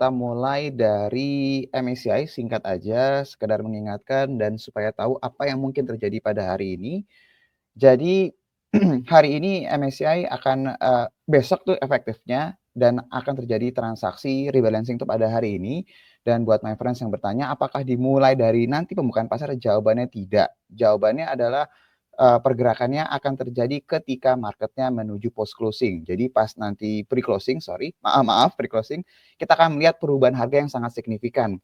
kita mulai dari MSCI singkat aja, sekedar mengingatkan dan supaya tahu apa yang mungkin terjadi pada hari ini. Jadi hari ini MSCI akan, besok tuh efektifnya dan akan terjadi transaksi rebalancing tuh pada hari ini. Dan buat my friends yang bertanya, apakah dimulai dari nanti pembukaan pasar? Jawabannya tidak. Jawabannya adalah, pergerakannya akan terjadi ketika marketnya menuju post closing. Jadi pas nanti pre-closing, maaf pre-closing, kita akan melihat perubahan harga yang sangat signifikan.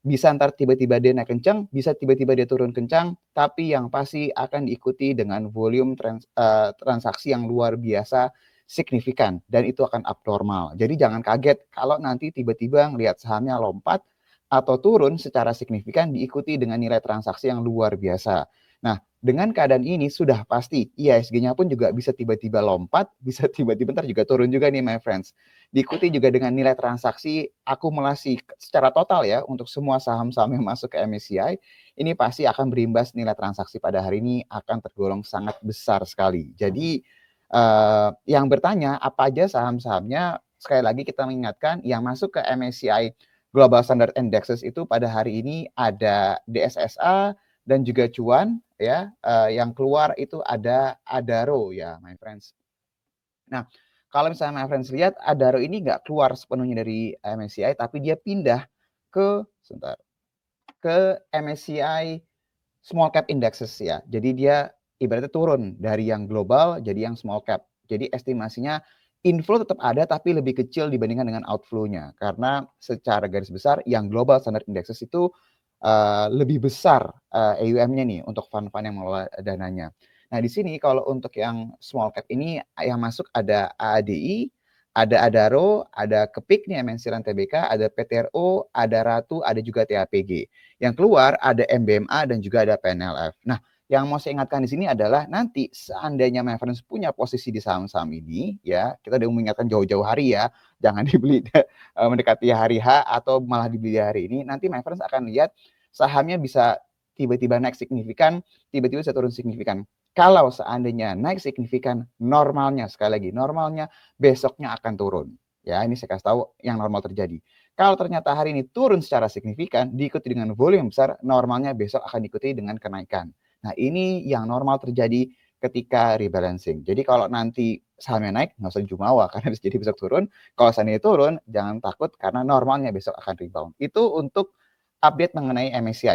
Bisa entar tiba-tiba dia naik kencang, bisa tiba-tiba dia turun kencang, tapi yang pasti akan diikuti dengan volume transaksi yang luar biasa signifikan dan itu akan abnormal. Jadi jangan kaget kalau nanti tiba-tiba ngelihat sahamnya lompat atau turun secara signifikan diikuti dengan nilai transaksi yang luar biasa. Nah, dengan keadaan ini sudah pasti IHSG-nya pun juga bisa tiba-tiba lompat, bisa tiba-tiba ntar juga turun juga nih my friends. Diikuti juga dengan nilai transaksi akumulasi secara total ya untuk semua saham-saham yang masuk ke MSCI, ini pasti akan berimbas nilai transaksi pada hari ini akan tergolong sangat besar sekali. Jadi yang bertanya apa aja saham-sahamnya, sekali lagi kita mengingatkan yang masuk ke MSCI Global Standard Indexes itu pada hari ini ada DSSA dan juga Cuan ya, yang keluar itu ada Adaro ya my friends. Nah, kalau misalnya my friends lihat Adaro ini nggak keluar sepenuhnya dari MSCI tapi dia pindah ke MSCI Small Cap Indexes ya. Jadi dia ibaratnya turun dari yang global jadi yang small cap. Jadi estimasinya inflow tetap ada tapi lebih kecil dibandingkan dengan outflow-nya. Karena secara garis besar yang Global Standard Indexes itu lebih besar AUM-nya nih untuk fund-fund yang mengelola dananya. Nah, di sini kalau untuk yang small cap ini yang masuk ada AADI, ada Adaro, ada Kepik nih MNC dan TBK, ada PTRO, ada Ratu, ada juga TAPG. Yang keluar ada MBMA dan juga ada PNLF. Nah, yang mau saya ingatkan di sini adalah nanti seandainya my friends punya posisi di saham-saham ini, ya kita udah mengingatkan jauh-jauh hari ya, jangan dibeli mendekati hari H atau malah dibeli hari ini. Nanti my friends akan lihat sahamnya bisa tiba-tiba naik signifikan, tiba-tiba bisa turun signifikan. Kalau seandainya naik signifikan, normalnya sekali lagi normalnya besoknya akan turun. Ya, ini saya kasih tahu yang normal terjadi. Kalau ternyata hari ini turun secara signifikan, diikuti dengan volume besar, normalnya besok akan diikuti dengan kenaikan. Nah, ini yang normal terjadi ketika rebalancing. Jadi kalau nanti sahamnya naik, nggak usah jumawa karena bisa jadi besok turun. Kalau seandainya turun, jangan takut karena normalnya besok akan rebound. Itu untuk update mengenai MSCI.